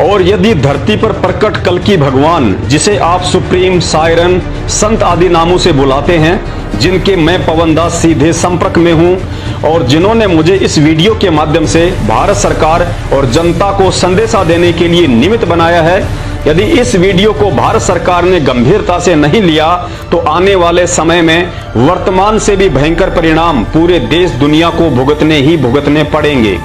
और यदि धरती पर प्रकट कल्कि भगवान, जिसे आप सुप्रीम, सायरन, संत आदि नामों से बुलाते हैं, जिनके मैं पवन दास सीधे संपर्क में हूं और जिन्होंने मुझे इस वीडियो के माध्यम से भारत सरकार और जनता को संदेशा देने के लिए निमित्त बनाया है, यदि इस वीडियो को भारत सरकार ने गंभीरता से नहीं लिया तो आने वाले समय में वर्तमान से भी भयंकर परिणाम पूरे देश दुनिया को भुगतने पड़ेंगे।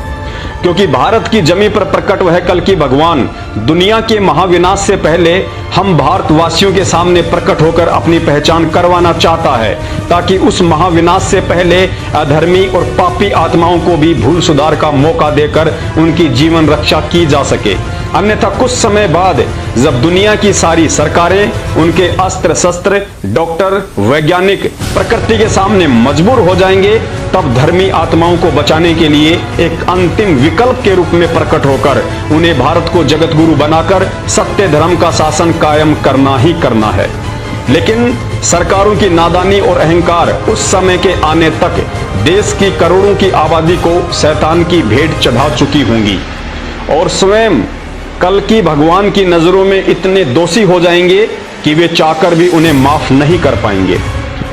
क्योंकि भारत की जमीन पर प्रकट वह कल्कि भगवान दुनिया के महाविनाश से पहले हम भारतवासियों के सामने प्रकट होकर अपनी पहचान करवाना चाहता है, ताकि उस महाविनाश से पहले अधर्मी और पापी आत्माओं को भी भूल सुधार का मौका देकर उनकी जीवन रक्षा की जा सके। अन्यथा कुछ समय बाद जब दुनिया की सारी सरकारें, उनके अस्त्र शस्त्र, डॉक्टर, वैज्ञानिक प्रकृति के सामने मजबूर हो जाएंगे, तब धर्मी आत्माओं को बचाने के लिए एक अंतिम विकल्प के रूप में प्रकट होकर उन्हें भारत को जगत गुरु बनाकर सत्य धर्म का शासन कायम करना ही करना है। लेकिन सरकारों की नादानी और अहंकार उस समय के आने तक देश की करोड़ों की आबादी को शैतान की भेंट चढ़ा चुकी होंगी और स्वयं कल्कि भगवान की नजरों में इतने दोषी हो जाएंगे कि वे चाहकर भी उन्हें माफ नहीं कर पाएंगे।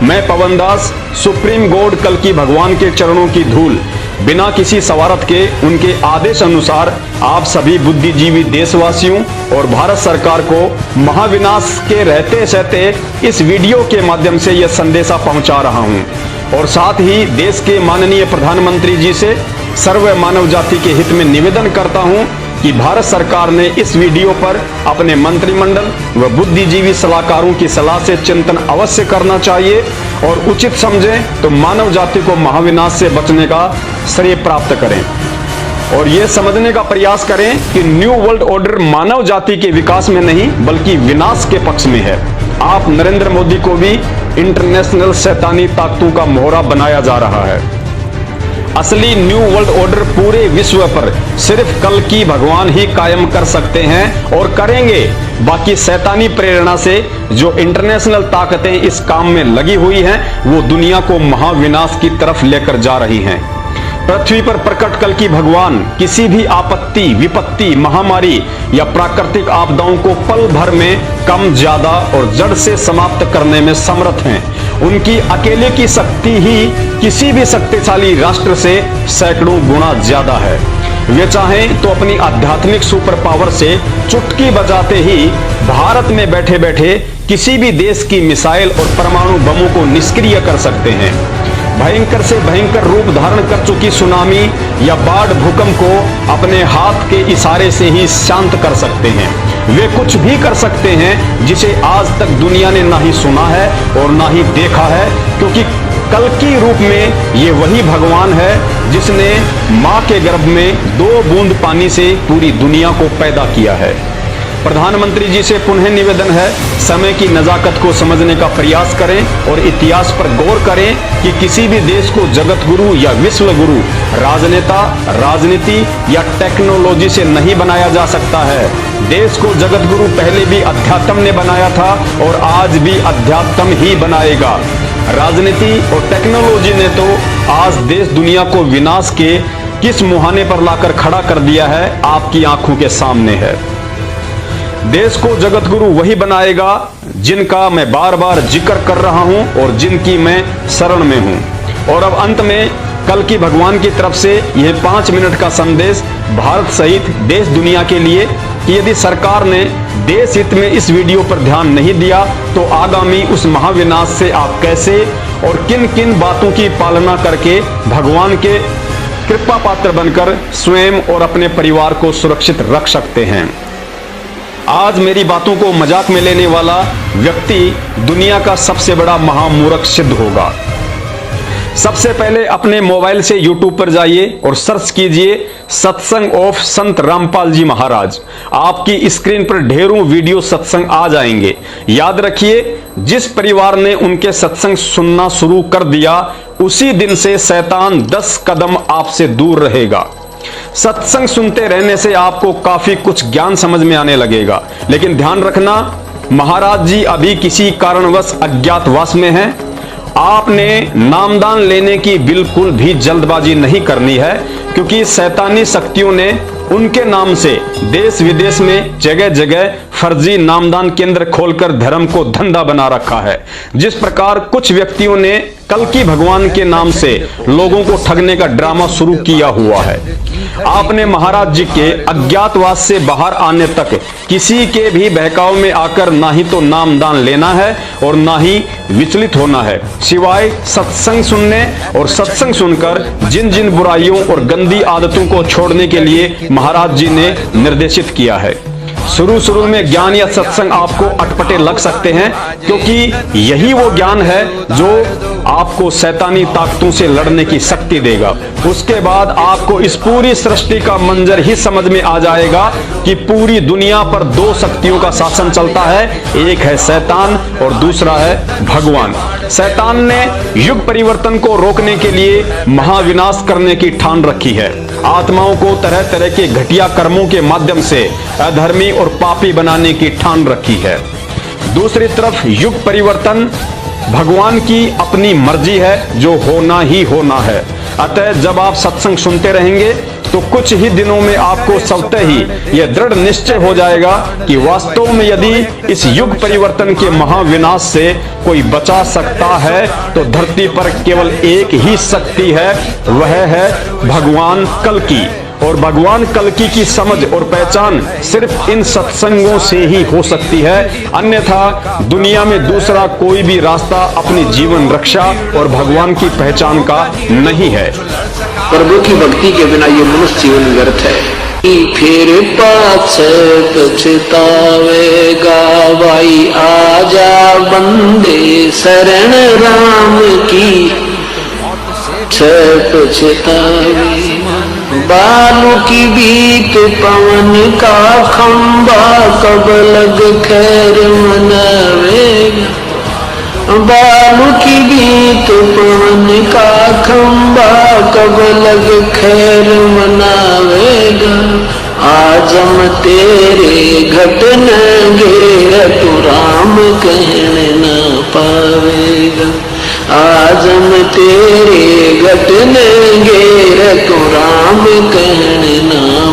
मैं पवन दास सुप्रीम गॉड कल्कि भगवान के चरणों की धूल बिना किसी सवारत के उनके आदेश अनुसार आप सभी बुद्धिजीवी देशवासियों और भारत सरकार को महाविनाश के रहते सहते इस वीडियो के माध्यम से यह संदेशा पहुंचा रहा हूं और साथ ही देश के माननीय प्रधानमंत्री जी से सर्व मानव जाति के हित में निवेदन करता हूं कि भारत सरकार ने इस वीडियो पर अपने मंत्रिमंडल व बुद्धिजीवी सलाहकारों की सलाह से चिंतन अवश्य करना चाहिए और उचित समझें तो मानव जाति को महाविनाश से बचने का श्रेय प्राप्त करें और यह समझने का प्रयास करें कि न्यू वर्ल्ड ऑर्डर मानव जाति के विकास में नहीं बल्कि विनाश के पक्ष में है। आप नरेंद्र मोदी को भी इंटरनेशनल शैतानी ताकतों का मोहरा बनाया जा रहा है। असली न्यू वर्ल्ड ऑर्डर पूरे विश्व पर सिर्फ कल्कि भगवान ही कायम कर सकते हैं और करेंगे। बाकी शैतानी प्रेरणा से जो इंटरनेशनल ताकतें इस काम में लगी हुई हैं, वो दुनिया को महाविनाश की तरफ लेकर जा रही हैं। पृथ्वी पर प्रकट कल्कि भगवान किसी भी आपत्ति, विपत्ति, महामारी या प्राकृतिक आपदाओं को पल भर में कम, ज्यादा और जड़ से समाप्त करने में समर्थ हैं। उनकी अकेले की शक्ति ही किसी भी शक्तिशाली राष्ट्र से सैकड़ों गुना ज्यादा है। वे चाहें तो अपनी आध्यात्मिक सुपर पावर से चुटकी बजाते ही भारत में बैठे बैठे किसी भी देश की मिसाइल और परमाणु बमों को निष्क्रिय कर सकते हैं। भयंकर से भयंकर रूप धारण कर चुकी सुनामी या बाढ़, भूकंप को अपने हाथ के इशारे से ही शांत कर सकते हैं। वे कुछ भी कर सकते हैं जिसे आज तक दुनिया ने ना ही सुना है और ना ही देखा है, क्योंकि कल्कि रूप में ये वही भगवान है जिसने मां के गर्भ में 2 बूंद पानी से पूरी दुनिया को पैदा किया है। प्रधानमंत्री जी से पुनः निवेदन है, समय की नजाकत को समझने का प्रयास करें और इतिहास पर गौर करें कि किसी भी देश को जगत गुरु या विश्व गुरु राजनेता, राजनीति या टेक्नोलॉजी से नहीं बनाया जा सकता है। देश को जगत गुरु पहले भी अध्यात्म ने बनाया था और आज भी अध्यात्म ही बनाएगा। राजनीति और टेक्नोलॉजी ने तो आज देश दुनिया को विनाश के किस मुहाने पर लाकर खड़ा कर दिया है, आपकी आंखों के सामने है। देश को जगत गुरु वही बनाएगा जिनका मैं बार बार जिक्र कर रहा हूं और जिनकी मैं शरण में हूं। और अब अंत में कल्कि भगवान की तरफ से यह 5 मिनट का संदेश भारत सहित देश दुनिया के लिए कि यदि सरकार ने देश हित में इस वीडियो पर ध्यान नहीं दिया तो आगामी उस महाविनाश से आप कैसे और किन किन बातों की पालना करके भगवान के कृपा पात्र बनकर स्वयं और अपने परिवार को सुरक्षित रख सकते हैं। आज मेरी बातों को मजाक में लेने वाला व्यक्ति दुनिया का सबसे बड़ा महामूर्ख सिद्ध होगा। सबसे पहले अपने मोबाइल से YouTube पर जाइए और सर्च कीजिए सत्संग ऑफ संत रामपाल जी महाराज। आपकी स्क्रीन पर ढेरों वीडियो सत्संग आ जाएंगे। याद रखिए, जिस परिवार ने उनके सत्संग सुनना शुरू कर दिया उसी दिन से शैतान 10 कदम आपसे दूर रहेगा। सत्संग सुनते रहने से आपको काफी कुछ ज्ञान समझ में आने लगेगा, लेकिन ध्यान रखना, महाराज जी अभी किसी कारणवश अज्ञातवास में हैं। आपने नामदान लेने की बिल्कुल भी जल्दबाजी नहीं करनी है, क्योंकि शैतानी शक्तियों ने उनके नाम से देश विदेश में जगह जगह फर्जी नामदान केंद्र खोलकर धर्म को धंधा बना रखा है। जिस प्रकार कुछ व्यक्तियों ने कल्कि भगवान के नाम से लोगों को ठगने का ड्रामा शुरू किया हुआ है। आपने महाराज जी के अज्ञातवास से बाहर आने तक किसी के भी बहकाव में आकर ना ही तो नामदान लेना है और ना ही विचलित होना है, सिवाय सत्संग सुनने और सत्संग सुनकर जिन जिन बुराइयों और गंदी आदतों को छोड़ने के लिए महाराज जी ने निर्देशित किया है। शुरू में ज्ञान या सत्संग आपको अटपटे लग सकते हैं, क्योंकि यही वो ज्ञान है जो आपको शैतानी ताकतों से लड़ने की शक्ति देगा। उसके बाद आपको इस पूरी सृष्टि का मंजर ही समझ में आ जाएगा कि पूरी दुनिया पर दो शक्तियों का शासन चलता है, एक है शैतान और दूसरा है भगवान। शैतान ने युग परिवर्तन को रोकने के लिए महाविनाश करने की ठान रखी है। आत्माओं को तरह तरह के घटिया कर्मों के माध्यम से अधर्मी और पापी बनाने की ठान रखी है। दूसरी तरफ युग परिवर्तन भगवान की अपनी मर्जी है, जो होना ही होना है। अतः जब आप सत्संग सुनते रहेंगे तो कुछ ही दिनों में आपको स्वतः ही यह दृढ़ निश्चय हो जाएगा कि वास्तव में यदि इस युग परिवर्तन के महाविनाश से कोई बचा सकता है तो धरती पर केवल एक ही शक्ति है, वह है भगवान कल्कि। और भगवान कल्कि की समझ और पहचान सिर्फ इन सत्संगों से ही हो सकती है, अन्यथा दुनिया में दूसरा कोई भी रास्ता अपनी जीवन रक्षा और भगवान की पहचान का नहीं है। प्रभु की भक्ति के बिना ये मनुष्य जीवन व्यर्थ है। फिर पाछे पछतावेगा भाई, आजा बंदे शरण राम की, पछतावे बालू की बीत पवन का खंबा, कब लग खैर मनावेगा। बालू की बीत पवन का खंबा, कब लग खैर मनावेगा। आजम तेरे घट न गे, तू राम कहने न पावेगा। आजम तेरे घट न गे, तू राम कहने न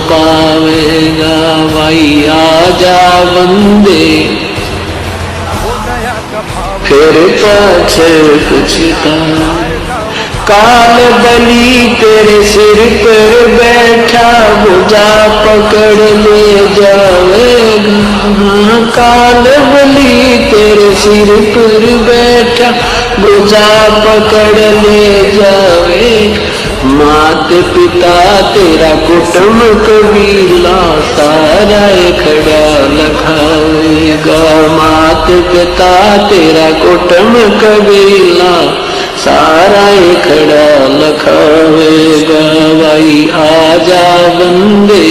पावेगा। भाई आजा बंदे फिर पाछे पछता। काल बलि तेरे सिर पर बैठा, भुजा पकड़ ले जावेगा। काल बलि तेरे सिर पर बैठा, भुजा पकड़ ले जावेगा। मात पिता तेरा कुटुंब कबीला, सारा खड़ा लखावेगा। मात पिता तेरा कुटुंब कबीला, सारा खड़ा लखावेगा। भाई आजा बंदे,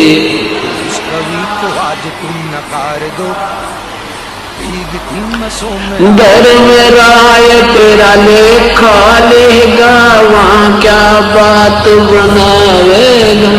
धर्म राय तेरा लेखा लेगा, वहाँ क्या बात बनावेगा।